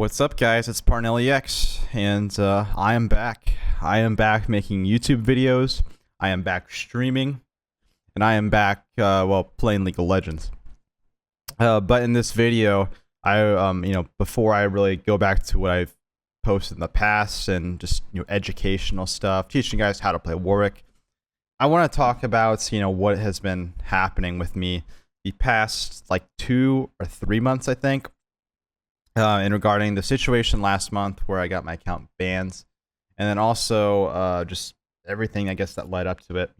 What's up, guys? It's Parnellyx, and I am back. I am back making YouTube videos. I am back streaming, and I am back, playing League of Legends. But in this video, before I really go back to what I've posted in the past and just educational stuff, teaching you guys how to play Warwick, I want to talk about what has been happening with me the past 2 or 3 months, I think. And regarding the situation last month where I got my account banned, and then also just everything I guess that led up to it,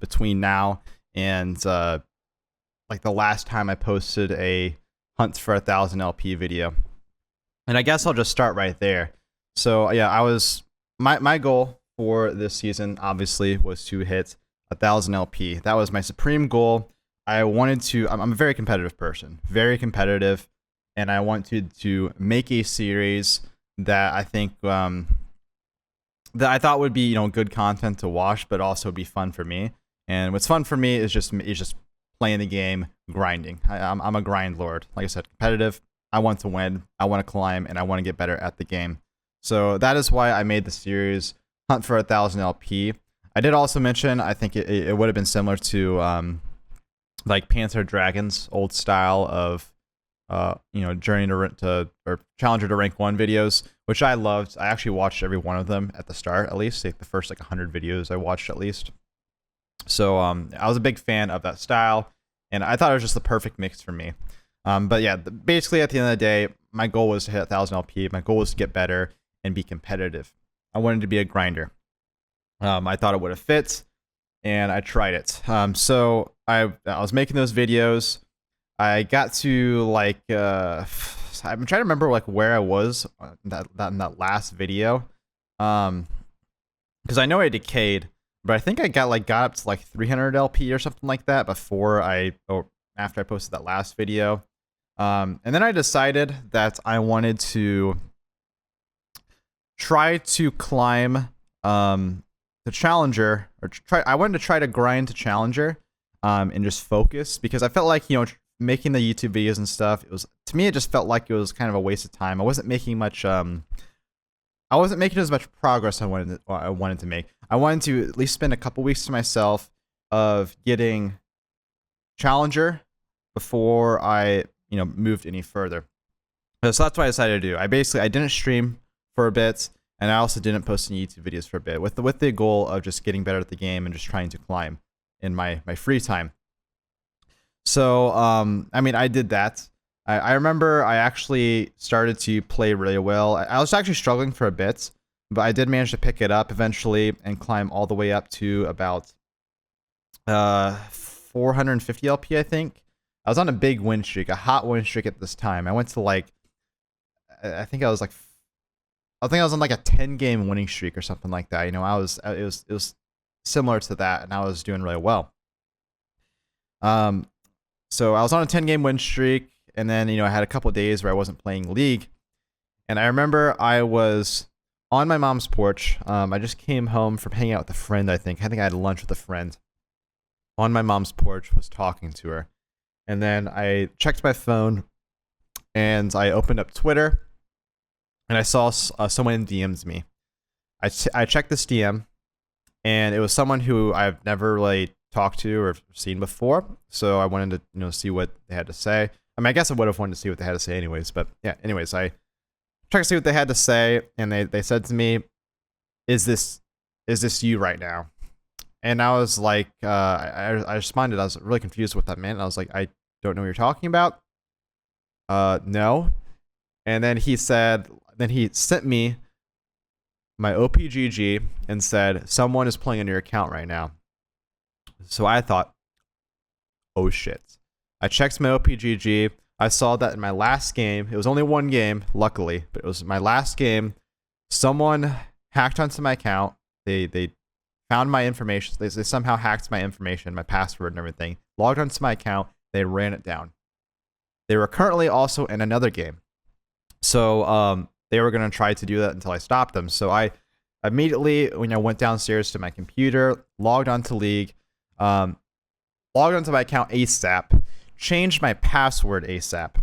between now and the last time I posted a hunt for 1,000 LP video. And I guess I'll just start right there. So yeah, my goal for this season obviously was to hit 1,000 LP. That was my supreme goal. I'm a very competitive person, very competitive. And I wanted to make a series that I think that I thought would be good content to watch, but also be fun for me. And what's fun for me is just playing the game, grinding. I'm a grind lord. Like I said, competitive. I want to win. I want to climb, and I want to get better at the game. So that is why I made the series Hunt for 1,000 LP. I did also mention I think it would have been similar to Panther Dragon's old style of journey to or challenger to rank 1 videos, which I loved. I actually watched every one of them at the start, at least the first 100 videos I watched at least. So I was a big fan of that style, and I thought it was just the perfect mix for me. But yeah, basically at the end of the day, my goal was to hit 1,000 LP. My goal was to get better and be competitive. I wanted to be a grinder. I thought it would have fit, and I tried it. So I was making those videos. I got to I'm trying to remember where I was in that last video, because I know I decayed, but I think I got up to 300 LP or something like that after I posted that last video, and then I decided that I wanted to try to climb the challenger, I wanted to try to grind to challenger, and just focus, because I felt like making the YouTube videos and stuff, it just felt like it was kind of a waste of time. I wasn't making as much progress I wanted to make. I wanted to at least spend a couple weeks to myself of getting challenger before I moved any further. So that's what I decided to do. I didn't stream for a bit, and I also didn't post any YouTube videos for a bit, with the goal of just getting better at the game and just trying to climb in my free time. So, I did that. I remember I actually started to play really well. I was actually struggling for a bit, but I did manage to pick it up eventually and climb all the way up to about 450 LP, I think. I was on a big win streak, a hot win streak at this time. I went to I think I was on a 10-game winning streak or something like that. It was similar to that, and I was doing really well. So I was on a 10-game win streak, and then, I had a couple of days where I wasn't playing League. And I remember I was on my mom's porch. I just came home from hanging out with a friend, I think. I had lunch with a friend. On my mom's porch, was talking to her. And then I checked my phone, and I opened up Twitter, and I saw someone DM'd me. I checked this DM, and it was someone who I've never really talked to or seen before, so I wanted to see what they had to say. I guess I would have wanted to see what they had to say anyways, but yeah, anyways, I tried to see what they had to say, and they said to me, is this you right now? And I was like, I responded, I was really confused what that meant. I was like, I don't know what you're talking about. No. And then he sent me my OPGG and said, someone is playing on your account right now. So I thought, oh shit. I checked my OPGG. I saw that in my last game, it was only one game, luckily, but it was my last game. Someone hacked onto my account. They found my information. They somehow hacked my information, my password and everything. Logged onto my account. They ran it down. They were currently also in another game. So they were going to try to do that until I stopped them. So I immediately, when I went downstairs to my computer, logged onto League, logged onto my account ASAP, changed my password ASAP.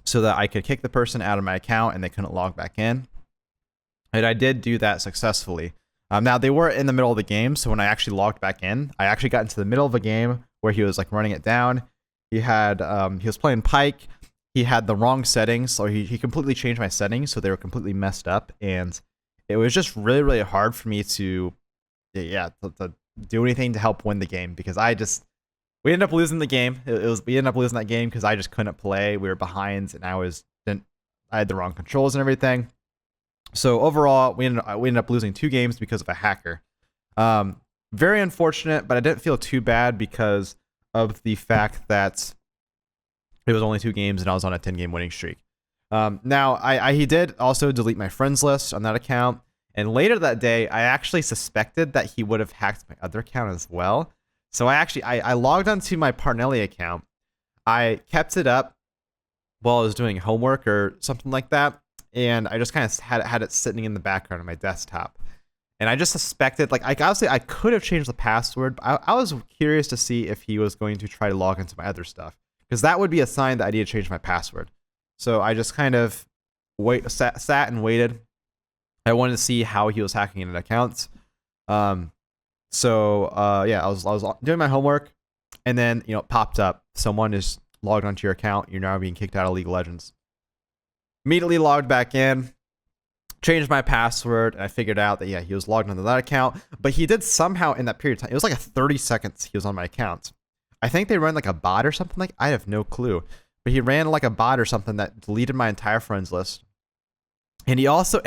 so that I could kick the person out of my account and they couldn't log back in. And I did do that successfully. Now they were in the middle of the game, so when I actually logged back in, I actually got into the middle of a game where he was like running it down. He was playing Pike. He had the wrong settings, so he completely changed my settings, so they were completely messed up, and it was just really, really hard for me to do anything to help win the game, because we ended up losing the game. We ended up losing that game because I just couldn't play. We were behind, and I had the wrong controls and everything. So overall, we ended up losing 2 games because of a hacker. Very unfortunate, but I didn't feel too bad because of the fact that it was only 2 games and I was on a 10-game winning streak. Now, he did also delete my friends list on that account. And later that day, I actually suspected that he would have hacked my other account as well. So I logged onto my Parnellyx account. I kept it up while I was doing homework or something like that. And I just kind of had it sitting in the background on my desktop. And I just suspected, like, obviously I could have changed the password, but I was curious to see if he was going to try to log into my other stuff, because that would be a sign that I need to change my password. So I just kind of sat and waited. I wanted to see how he was hacking into accounts. I was doing my homework, and then it popped up. Someone is logged onto your account. You're now being kicked out of League of Legends. Immediately logged back in, changed my password, and I figured out that he was logged onto that account. But he did somehow in that period of time. It was like a 30 seconds he was on my account. I think they ran like a bot or something I have no clue. But he ran like a bot or something that deleted my entire friends list. And he also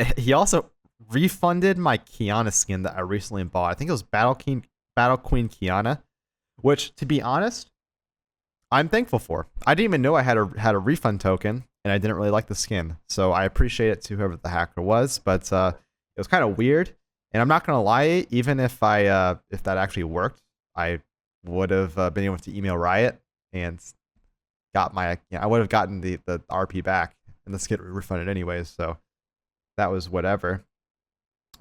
refunded my Kiana skin that I recently bought. I think it was Battle Queen Kiana, which, to be honest, I'm thankful for. I didn't even know I had a refund token, and I didn't really like the skin. So I appreciate it to whoever the hacker was, but it was kind of weird. And I'm not gonna lie, even if that actually worked, I would have been able to email Riot and I would have gotten the RP back and the skin refunded anyways. So that was whatever.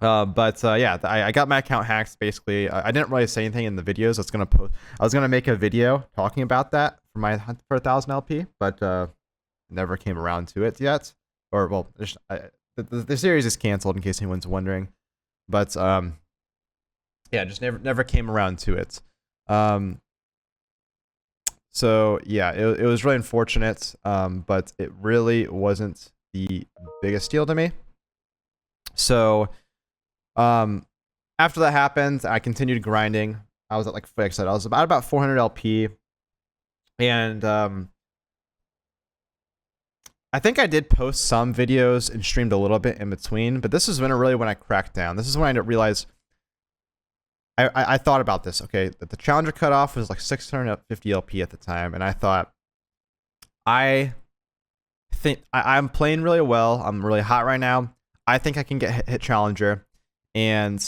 I got my account hacked. Basically, I didn't really say anything in the videos. I was gonna make a video talking about that for my hunt for 1,000 LP, but never came around to it yet. Or well, the series is canceled in case anyone's wondering. But just never came around to it. It was really unfortunate. But it really wasn't the biggest deal to me. So after that happened, I continued grinding. I was at like I said, I was about 400 LP, and I think I did post some videos and streamed a little bit in between, but this is when I cracked down. This is when I realized I thought about this. Okay, the challenger cutoff was like 650 LP at the time, and I thought, I think I'm playing really well. I'm really hot right now. I think I can get hit challenger, and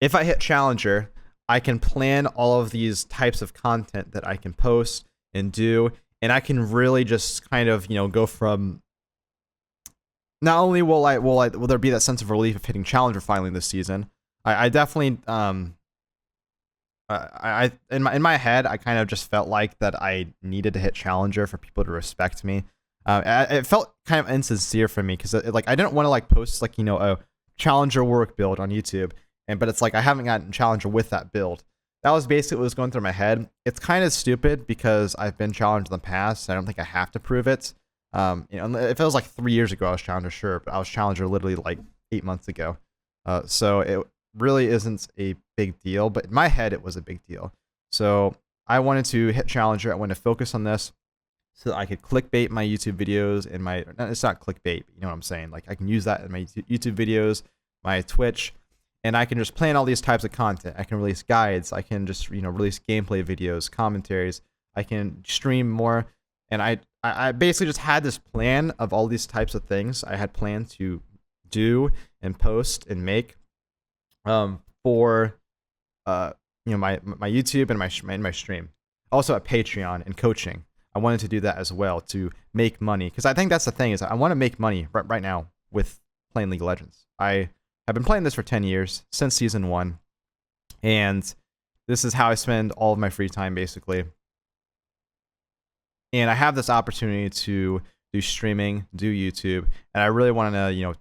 if I hit challenger, I can plan all of these types of content that I can post and do, and I can really just kind of go from. Not only will there be that sense of relief of hitting challenger finally this season, I definitely in my head I kind of just felt like that I needed to hit challenger for people to respect me. It felt kind of insincere for me because I didn't want to post a challenger work build on YouTube, but it's like I haven't gotten challenger with that build. That was basically what was going through my head. It's kind of stupid because I've been challenged in the past. I don't think I have to prove it. If it was like 3 years ago, I was challenger, sure, but I was challenger literally like 8 months ago. So it really isn't a big deal, but in my head, it was a big deal. So I wanted to hit challenger. I wanted to focus on this so that I could clickbait my YouTube videos and it's not clickbait, but you know what I'm saying? Like I can use that in my YouTube videos, my Twitch, and I can just plan all these types of content. I can release guides. I can just, release gameplay videos, commentaries. I can stream more. And I basically just had this plan of all these types of things I had planned to do and post and make for my YouTube and my stream. Also at Patreon and coaching. I wanted to do that as well to make money, because I think that's the thing is I want to make money right now with playing League of Legends. I have been playing this for 10 years since season 1, and this is how I spend all of my free time basically. And I have this opportunity to do streaming, do YouTube, and I really want to,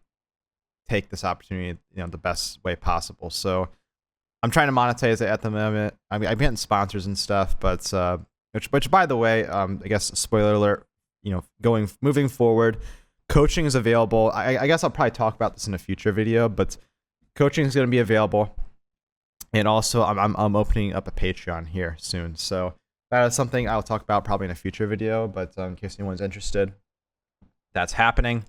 take this opportunity, the best way possible. So I'm trying to monetize it at the moment. I'm getting sponsors and stuff, but which by the way, I guess spoiler alert, moving forward, coaching is available. I guess I'll probably talk about this in a future video, but coaching is going to be available, and also I'm opening up a Patreon here soon. So that is something I'll talk about probably in a future video. But in case anyone's interested, that's happening.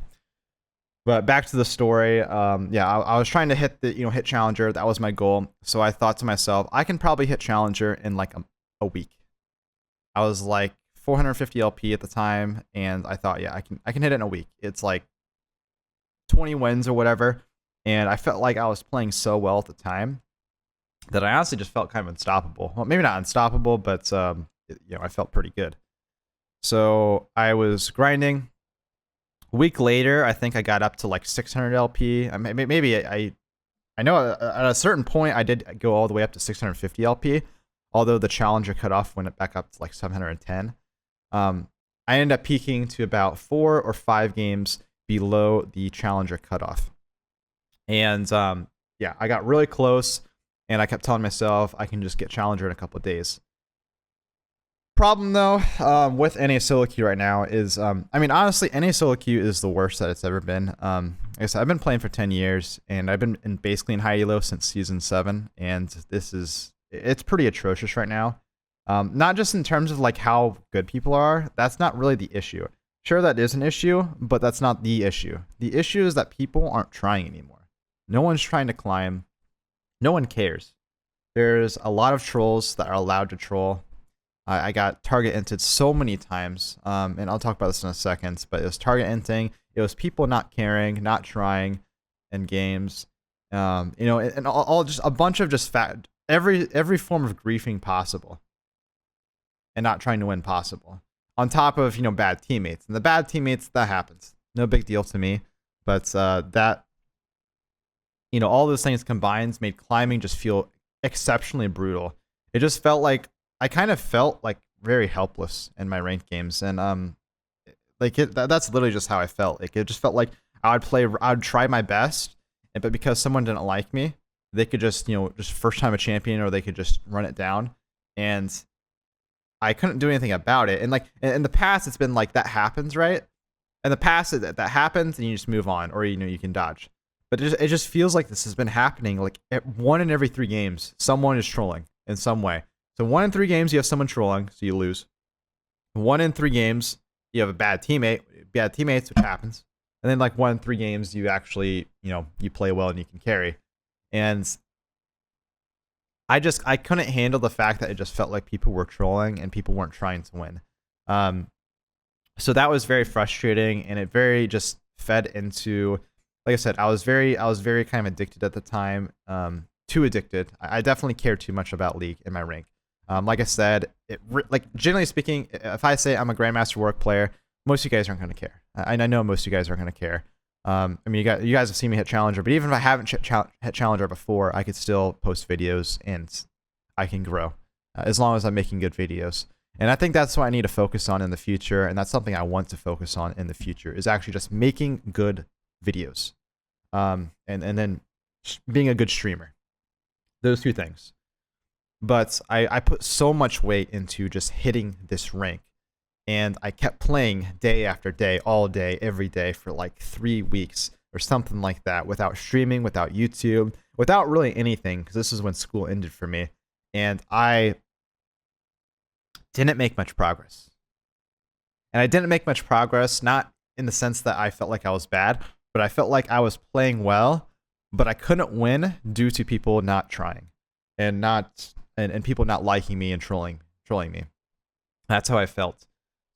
But back to the story. I was trying to hit hit Challenger. That was my goal. So I thought to myself, I can probably hit Challenger in like a week. I was like 450 LP at the time, and I thought, yeah, I can hit it in a week. It's like 20 wins or whatever, and I felt like I was playing so well at the time that I honestly just felt kind of unstoppable. Well, maybe not unstoppable, but I felt pretty good. So I was grinding. A week later, I think I got up to like 600 LP. I know at a certain point I did go all the way up to 650 LP, although the Challenger cutoff went back up to like 710. I ended up peaking to about 4 or 5 games below the Challenger cutoff. And I got really close, and I kept telling myself I can just get Challenger in a couple of days. Problem though, with NA solo queue right now is, honestly, NA solo queue is the worst that it's ever been. Like I said, I've been playing for 10 years, and I've been basically in high elo since season 7, and it's pretty atrocious right now. Not just in terms of like how good people are. That's not really the issue. Sure, that is an issue, but that's not the issue. The issue is that people aren't trying anymore. No one's trying to climb. No one cares. There's a lot of trolls that are allowed to troll. I got target inted so many times, and I'll talk about this in a second, but it was target inting. It was people not caring, not trying in games, and all just a bunch of just every form of griefing possible, and not trying to win possible. On top of bad teammates, and the bad teammates, that happens, no big deal to me, but that all those things combined made climbing just feel exceptionally brutal. It just felt like I kind of felt like very helpless in my ranked games, and that's literally just how I felt. Like it just felt like I would try my best, but because someone didn't like me, they could just just first time a champion, or they could just run it down, and I couldn't do anything about it. And like in the past, it's been like that happens, right? In the past, that happens, and you just move on, or you can dodge. But it just feels like this has been happening like one in every 3 games. Someone is trolling in some way. So 1 in 3 games, you have someone trolling, so you lose. 1 in 3 games, you have a bad teammate, bad teammates, which happens. And then like 1 in 3 games, you actually, you play well and you can carry. And I couldn't handle the fact that it just felt like people were trolling and people weren't trying to win. So that was very frustrating, and it very just fed into, like I said, I was very kind of addicted at the time. Too addicted. I definitely cared too much about League in my rank. Like I said, like generally speaking, if I say I'm a Grandmaster Work player, most of you guys aren't going to care. I know most of you guys aren't going to care. You guys have seen me hit Challenger, but even if I haven't hit Challenger before, I could still post videos and I can grow as long as I'm making good videos. And I think that's what I need to focus on in the future, and that's something I want to focus on in the future, is actually just making good videos, and then being a good streamer. Those 2 things. But I put so much weight into just hitting this rank, and I kept playing day after day, all day, every day for like 3 weeks or something like that, without streaming, without YouTube, without really anything, because this is when school ended for me, and I didn't make much progress. And I didn't make much progress, not in the sense that I felt like I was bad, but I felt like I was playing well, but I couldn't win due to people not trying and people not liking me and trolling me. That's how I felt.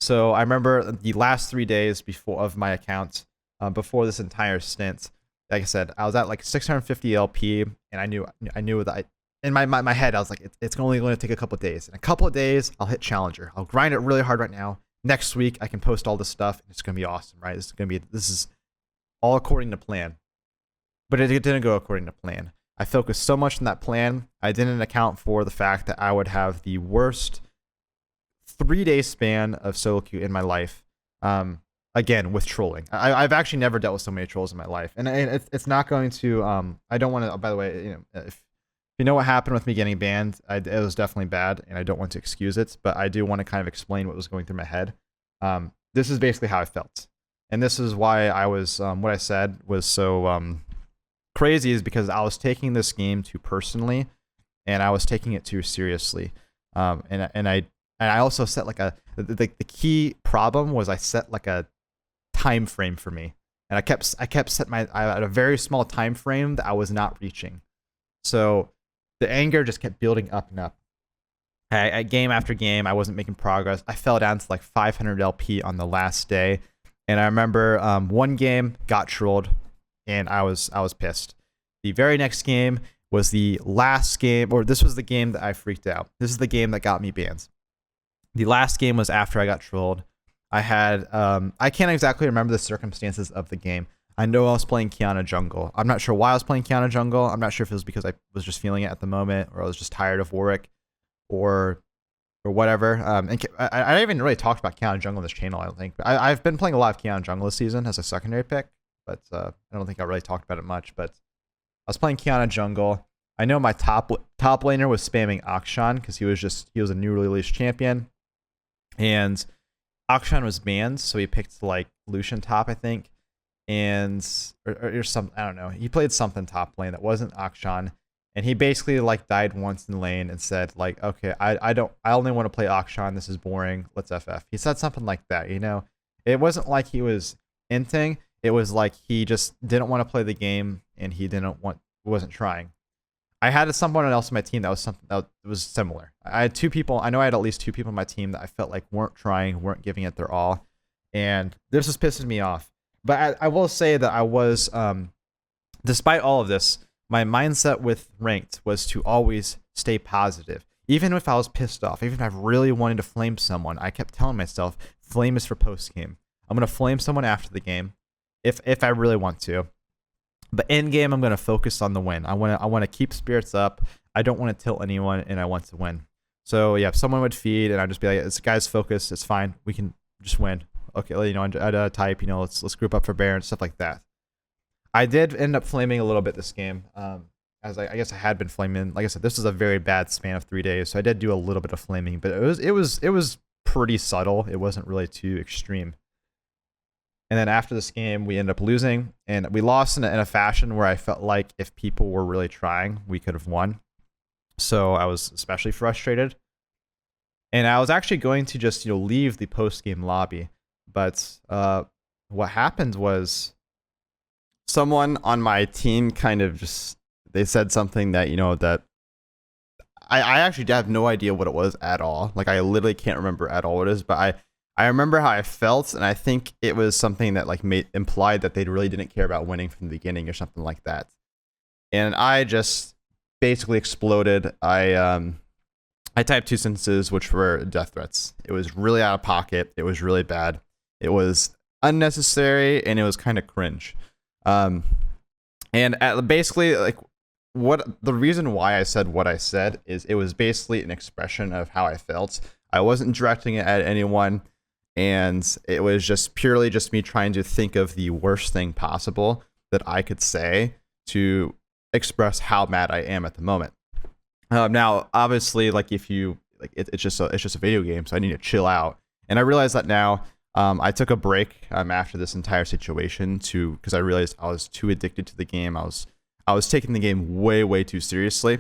So I remember the last 3 days of my account, before this entire stint, like I said, I was at like 650 LP, and I knew that in my head I was like, it's only going to take a couple of days. In a couple of days, I'll hit Challenger. I'll grind it really hard right now. Next week, I can post all this stuff, and it's going to be awesome, right? This is all according to plan. But it didn't go according to plan. I focused so much on that plan, I didn't account for the fact that I would have the worst 3-day span of solo queue in my life. again with trolling. I've actually never dealt with so many trolls in my life, and it's not going to. I don't want to. By the way, if you know what happened with me getting banned, it was definitely bad, and I don't want to excuse it, but I do want to kind of explain what was going through my head. This is basically how I felt, and this is why I was. What I said was so crazy is because I was taking this game too personally, and I was taking it too seriously. And I also set like the key problem was I set like a time frame for me, and I kept setting I had a very small time frame that I was not reaching, so the anger just kept building up and up. Game after game, I wasn't making progress. I fell down to like 500 LP on the last day, and I remember one game got trolled, and I was pissed. The very next game was the last game, or this was the game that I freaked out. This is the game that got me bans. The last game was after I got trolled. I had, I can't exactly remember the circumstances of the game. I know I was playing Kiana Jungle. I'm not sure why I was playing Kiana Jungle. I'm not sure if it was because I was just feeling it at the moment, or I was just tired of Warwick, or whatever. And I didn't even really talk about Kiana Jungle on this channel, I don't think. But I've been playing a lot of Kiana Jungle this season as a secondary pick, but I don't think I really talked about it much. But I was playing Kiana Jungle. I know my top laner was spamming Akshan because he was a new release champion, and Akshan was banned, so he picked like Lucian top, I think, and or some, I don't know. He played something top lane that wasn't Akshan, and he basically like died once in lane and said like, okay, I only want to play Akshan. This is boring. Let's FF. He said something like that. It wasn't like he was inting. It was like he just didn't want to play the game, and he wasn't trying. I had someone else on my team that was something that was similar. I had two people. I know I had at least two people on my team that I felt like weren't trying, weren't giving it their all, and this was pissing me off. But I will say that I was, despite all of this, my mindset with ranked was to always stay positive. Even if I was pissed off, even if I really wanted to flame someone, I kept telling myself, flame is for post game. I'm gonna flame someone after the game, if I really want to. But in game, I'm gonna focus on the win. I wanna keep spirits up. I don't want to tilt anyone, and I want to win. So yeah, if someone would feed, and I'd just be like, "It's guys, focus. It's fine. We can just win." Okay, I'd type, let's group up for Baron, stuff like that. I did end up flaming a little bit this game, as I guess I had been flaming. Like I said, this was a very bad span of 3 days, so I did do a little bit of flaming, but it was pretty subtle. It wasn't really too extreme. And then after this game, we ended up losing, and we lost in a fashion where I felt like if people were really trying, we could have won. So I was especially frustrated, and I was actually going to just leave the post game lobby, but what happened was someone on my team kind of they said something that that I actually have no idea what it was at all. Like I literally can't remember at all what it is, but I remember how I felt, and I think it was something that like implied that they really didn't care about winning from the beginning or something like that. And I just basically exploded. I typed 2 sentences which were death threats. It was really out of pocket. It was really bad. It was unnecessary, and it was kind of cringe. And basically like the reason why I said what I said is it was basically an expression of how I felt. I wasn't directing it at anyone. And it was just purely just me trying to think of the worst thing possible that I could say to express how mad I am at the moment. Now, obviously, like if you like, it's just a video game, so I need to chill out. And I realize that now. I took a break after this entire situation because I realized I was too addicted to the game. I was taking the game way too seriously.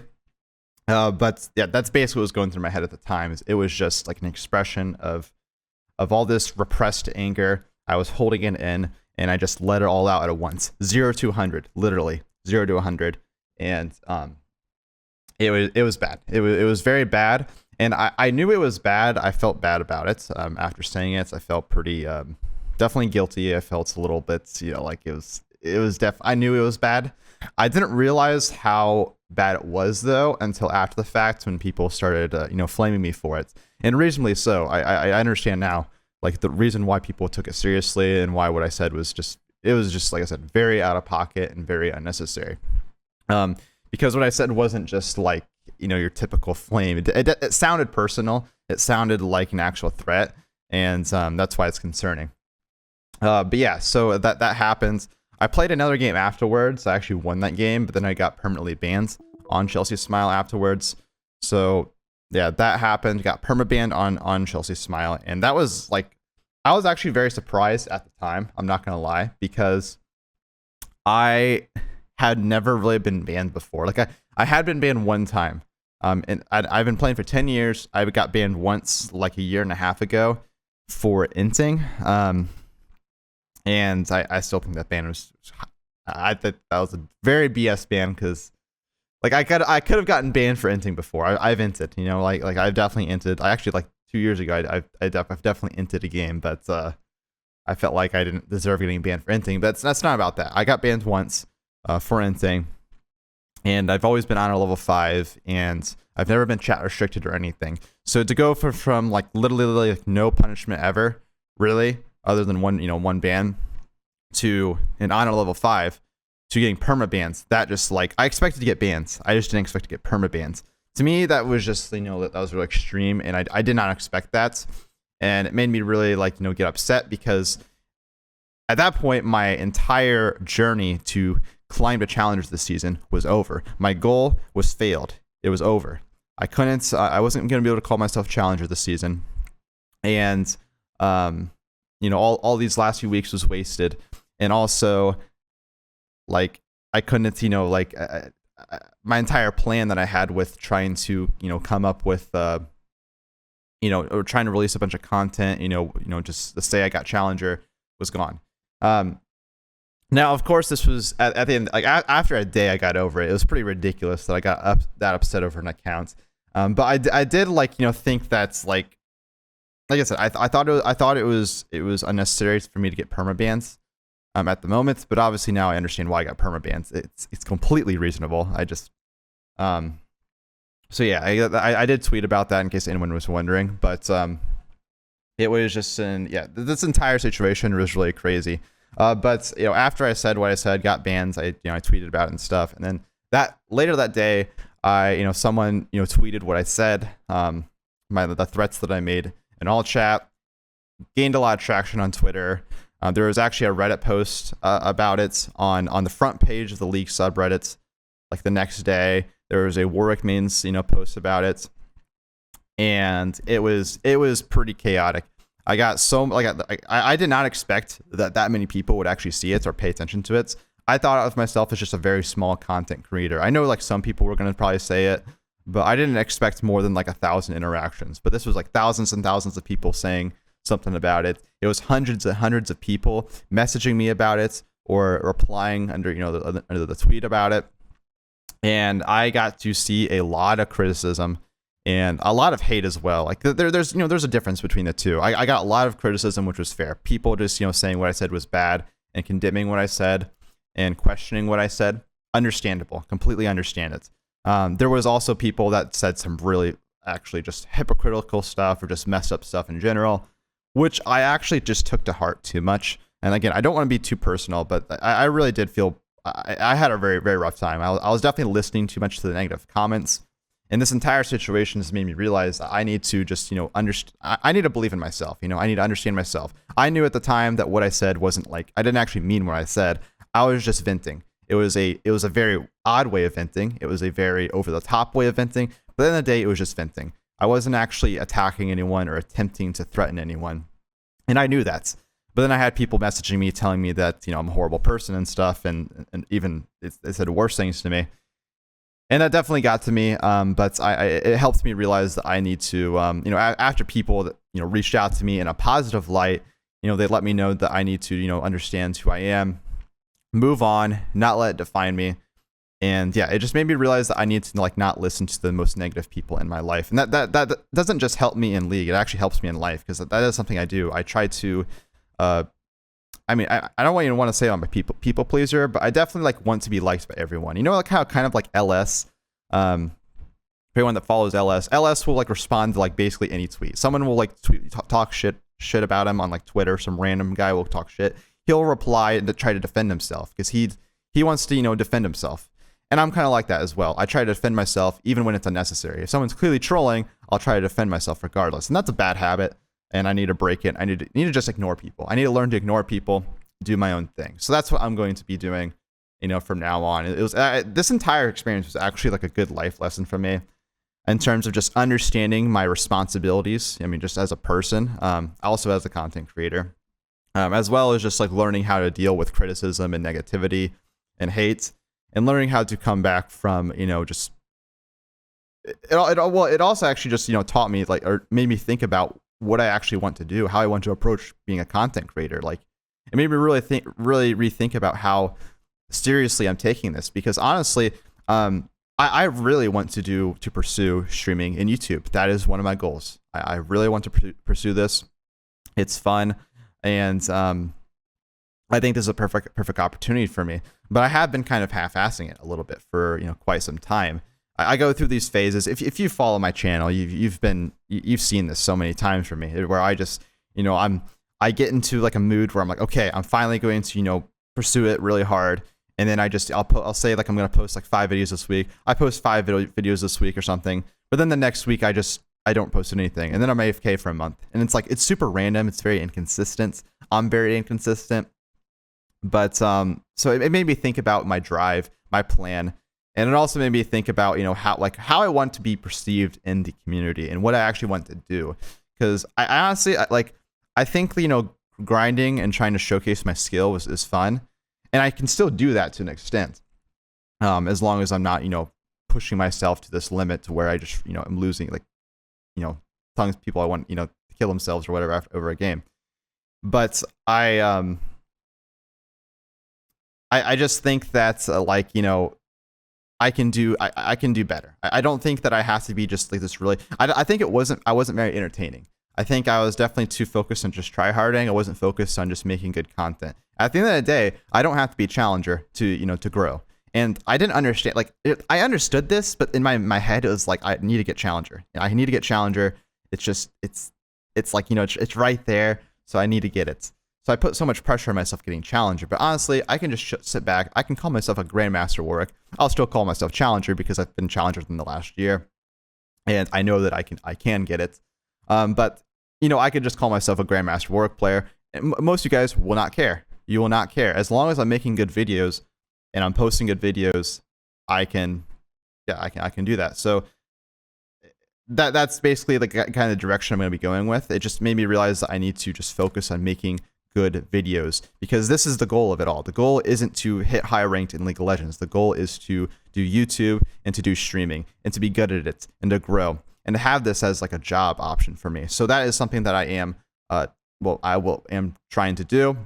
But yeah, that's basically what was going through my head at the time. It was just like an expression of all this repressed anger. I was holding it in, and I just let it all out at once. 0 to 100, literally 0 to 100, and it was bad. It was very bad, and I knew it was bad. I felt bad about it. After saying it, I felt pretty definitely guilty. I felt a little bit, like it was I knew it was bad. I didn't realize how bad it was though until after the fact when people started flaming me for it, and reasonably so. I understand now like the reason why people took it seriously and why what I said was just like I said, very out of pocket and very unnecessary. Because what I said wasn't just like your typical flame. It sounded personal. It sounded like an actual threat, and that's why it's concerning. But yeah, so that happens. I played another game afterwards. I actually won that game, but then I got permanently banned on Chelsea Smile afterwards. So yeah, that happened. Got permabanned on Chelsea Smile, and that was like, I was actually very surprised at the time. I'm not gonna lie, because I had never really been banned before. Like I had been banned one time. And I've been playing for 10 years. I got banned once, like a year and a half ago, for inting. And I still think that ban was, I think that was a very BS ban, because like I could have gotten banned for inting before. I've inted, you know, like I've definitely inted. I actually, like 2 years ago, I've definitely inted a game, but I felt like I didn't deserve getting banned for inting. But that's not about that. I got banned once for inting, and I've always been honor level 5, and I've never been chat restricted or anything. So to go from like literally like no punishment ever, really, other than one ban, to an honor level 5, to getting perma bans, that just, like, I expected to get bans. I just didn't expect to get perma bans. To me, that was just, that was really extreme, and I did not expect that. And it made me really, like, get upset, because at that point, my entire journey to climb to challengers this season was over. My goal was failed. It was over. I wasn't going to be able to call myself challenger this season. And, all these last few weeks was wasted. And also, like, I couldn't, my entire plan that I had with trying to, come up with, or trying to release a bunch of content, just to say I got challenger, was gone. Now, of course, this was at the end, like after a day, I got over it. It was pretty ridiculous that I got that upset over an account. But I did, like, think that's like I said, I thought it was unnecessary for me to get permabans at the moment. But obviously now I understand why I got permabans. It's completely reasonable. I just so yeah, I did tweet about that in case anyone was wondering. But it was just this entire situation was really crazy. But after I said what I said, got bans, I tweeted about it and stuff, and then later that day, someone tweeted what I said, the threats that I made in all chat, gained a lot of traction on Twitter. There was actually a Reddit post about it on the front page of the League subreddit. Like the next day, there was a Warwick Mains post about it, and it was pretty chaotic. I got I did not expect that many people would actually see it or pay attention to it. I thought of myself as just a very small content creator. I know, like, some people were going to probably say it, but I didn't expect more than like 1,000 interactions. But this was like thousands and thousands of people saying something about it. It was hundreds and hundreds of people messaging me about it or replying under under the tweet about it. And I got to see a lot of criticism and a lot of hate as well. Like there's a difference between the two. I got a lot of criticism, which was fair. People just saying what I said was bad and condemning what I said and questioning what I said. Understandable, completely understand it. There was also people that said some really actually just hypocritical stuff or just messed up stuff in general, which I actually just took to heart too much. And again, I don't want to be too personal, but I really did feel I had a very, very rough time. I was definitely listening too much to the negative comments. And this entire situation has made me realize that I need to just, I need to believe in myself. I need to understand myself. I knew at the time that what I said wasn't I didn't actually mean what I said. I was just venting. It was a very odd way of venting. It was a very over the top way of venting. But at the end of the day, it was just venting. I wasn't actually attacking anyone or attempting to threaten anyone. And I knew that. But then I had people messaging me telling me that, I'm a horrible person and stuff. And even they said worse things to me. And that definitely got to me, but it helped me realize that I need to, after people that, reached out to me in a positive light, they let me know that I need to, understand who I am, move on, not let it define me. And yeah, it just made me realize that I need to not listen to the most negative people in my life. And that doesn't just help me in League, it actually helps me in life, because that is something I do. I try to, I don't even want to say I'm a people pleaser, but I definitely want to be liked by everyone. How kind of LS, everyone that follows LS will respond to basically any tweet. Someone will talk shit about him on Twitter. Some random guy will talk shit. He'll reply and try to defend himself because he wants to defend himself. And I'm kind of like that as well. I try to defend myself even when it's unnecessary. If someone's clearly trolling, I'll try to defend myself regardless. And that's a bad habit. and I need to break it. I need to just ignore people. I need to learn to ignore people, do my own thing. So that's what I'm going to be doing, from now on. It was this entire experience was actually like a good life lesson for me in terms of just understanding my responsibilities. I mean, just as a person, also as a content creator, as well as just like learning how to deal with criticism and negativity and hate, and learning how to come back from, just it also actually just, taught me like, or made me think about what I actually want to do, how I want to approach being a content creator. Like, it made me really rethink about how seriously I'm taking this, because honestly, I really want to pursue streaming in YouTube. That is one of my goals. I really want to pursue this. It's fun, and I think this is a perfect opportunity for me. But I have been kind of half-assing it a little bit for quite some time. I go through these phases. If you follow my channel, you've seen this so many times from me, where I just I get into like a mood where I'm like, okay, I'm finally going to pursue it really hard. And then I'll say like I'm gonna post like 5 videos this week. I post 5 videos this week or something, but then the next week I don't post anything, and then I'm AFK for a month. And it's like, it's super random. It's very inconsistent. I'm very inconsistent. But so it made me think about my drive, my plan, and it also made me think about how I want to be perceived in the community and what I actually want to do. Because I honestly I think grinding and trying to showcase my skill is fun. And I can still do that to an extent, as long as I'm not, pushing myself to this limit to where I just, I'm losing tons of people I want, to kill themselves or whatever over a game. But I just think that I can do better. I don't think that I have to be just like this really. I think I wasn't very entertaining. I think I was definitely too focused on just tryharding. I wasn't focused on just making good content. At the end of the day, I don't have to be a challenger to grow. And I didn't understand, I understood this, but in my head it was like, I need to get challenger. I need to get challenger. It's just, it's like, it's right there. So I need to get it. So I put so much pressure on myself getting challenger. But honestly, I can just sit back. I can call myself a Grandmaster Warwick. I'll still call myself challenger because I've been challenger in the last year. And I know that I can get it. But I could just call myself a Grandmaster Warwick player. And most of you guys will not care. You will not care. As long as I'm making good videos and I'm posting good videos, I can do that. So that's basically the kind of direction I'm going to be going with. It just made me realize that I need to just focus on making good videos, because this is the goal of it all. The goal isn't to hit high ranked in League of Legends. The goal is to do YouTube and to do streaming and to be good at it and to grow and to have this as like a job option for me. So that is something that I am am trying to do.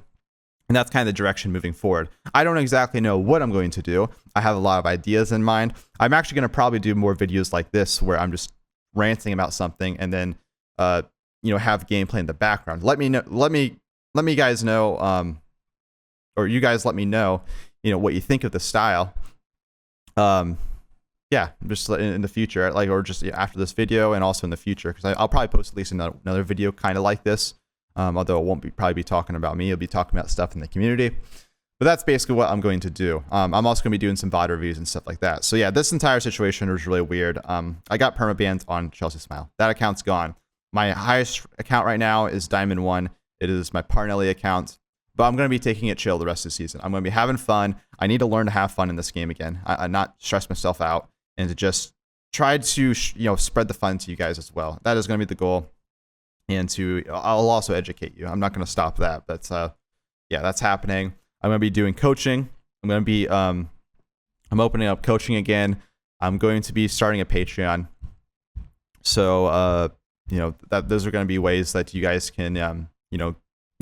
And that's kind of the direction moving forward. I don't exactly know what I'm going to do. I have a lot of ideas in mind. I'm actually going to probably do more videos like this where I'm just ranting about something and then have gameplay in the background. Let me guys know, or you guys let me know, what you think of the style. Yeah, just in the future, or just after this video and also in the future, because I'll probably post at least another video kind of like this. Although it won't probably be talking about me. It'll be talking about stuff in the community. But that's basically what I'm going to do. I'm also going to be doing some VOD reviews and stuff like that. So yeah, this entire situation was really weird. I got permabanned on Chelsea Smile. That account's gone. My highest account right now is Diamond 1. It is my Parnelly account. But I'm going to be taking it chill the rest of the season. I'm going to be having fun. I need to learn to have fun in this game again. I not stress myself out, and to just try to spread the fun to you guys as well. That is going to be the goal. And I'll also educate you. I'm not going to stop that, but yeah, that's happening. I'm going to be doing coaching. I'm going to be I'm opening up coaching again. I'm going to be starting a Patreon. So those are going to be ways that you guys can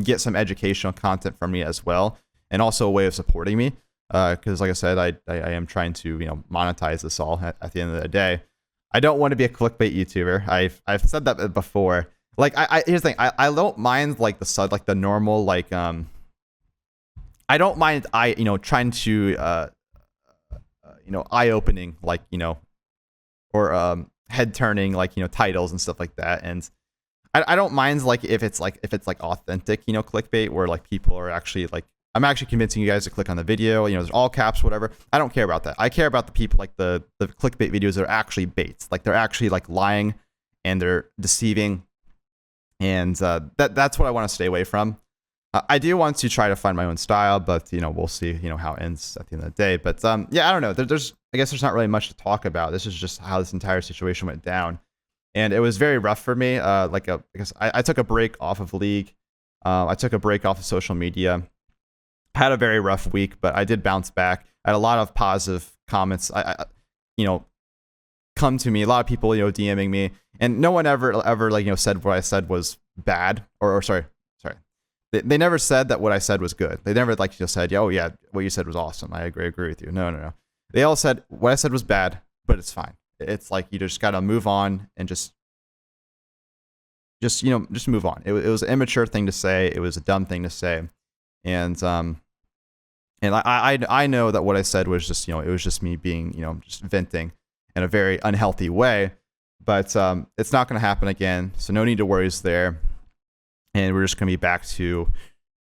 get some educational content from me as well, and also a way of supporting me. Because like I said, I am trying to monetize this all at the end of the day. I don't want to be a clickbait YouTuber. I've said that before. Here's the thing. I don't mind the normal I don't mind trying to eye opening or head turning titles and stuff like that. And I don't mind if it's authentic clickbait where people are actually I'm actually convincing you guys to click on the video. There's all caps, whatever. I don't care about that. I care about the people the clickbait videos that are actually baits. They're actually lying and they're deceiving. and that's what I want to stay away from. I do want to try to find my own style, but we'll see how it ends at the end of the day. But yeah, I don't know. I guess there's not really much to talk about. This is just how this entire situation went down, and it was very rough for me. Because I took a break off of League. I took a break off of social media. Had a very rough week, but I did bounce back. I had a lot of positive comments. Come to me. A lot of people, DMing me, and no one ever said what I said was bad or sorry. They never said that what I said was good. They never said, "Oh yeah, what you said was awesome. I agree with you." No. They all said what I said was bad, but it's fine. It's like you just gotta move on and just move on. It was an immature thing to say. It was a dumb thing to say, and I know that what I said was just it was just me being just venting in a very unhealthy way. But it's not gonna happen again, so no need to worry there. And we're just going to be back to,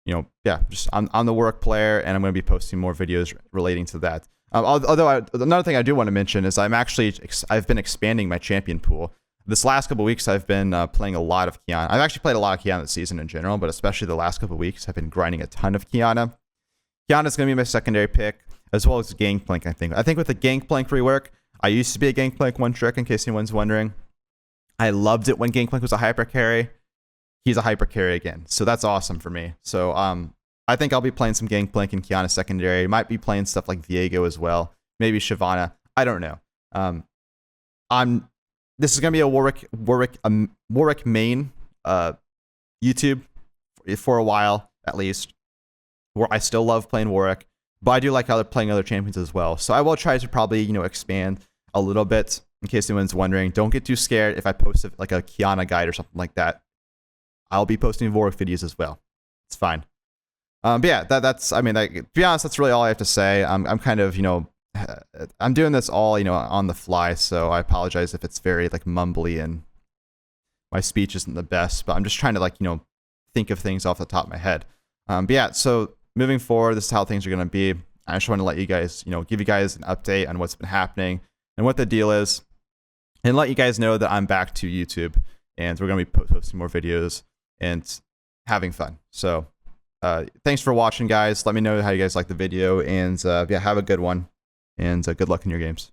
I'm the work player, and I'm going to be posting more videos relating to that. Although another thing I do want to mention is I've been expanding my champion pool. This last couple of weeks, I've been playing a lot of Kiana. I've actually played a lot of Kiana this season in general, but especially the last couple of weeks, I've been grinding a ton of Kiana. Kiana's going to be my secondary pick, as well as Gangplank, I think. I think with the Gangplank rework, I used to be a Gangplank one trick, in case anyone's wondering. I loved it when Gangplank was a hyper carry. He's a hyper carry again, so that's awesome for me. So I think I'll be playing some Gangplank and Kiana secondary. Might be playing stuff like Viego as well, maybe Shyvana. I don't know. This is gonna be a Warwick main YouTube for a while at least. Where I still love playing Warwick, but I do like playing other champions as well. So I will try to probably expand a little bit in case anyone's wondering. Don't get too scared if I post like a Kiana guide or something like that. I'll be posting Warwick videos as well. It's fine. But yeah, to be honest, that's really all I have to say. I'm kind of, I'm doing this all, on the fly, so I apologize if it's very mumbly and my speech isn't the best, but I'm just trying to think of things off the top of my head. But yeah, so moving forward, this is how things are going to be. I just want to let you guys, give you guys an update on what's been happening and what the deal is, and let you guys know that I'm back to YouTube, and we're going to be posting more videos and having fun. So thanks for watching, guys. Let me know how you guys like the video, and yeah, have a good one, and good luck in your games.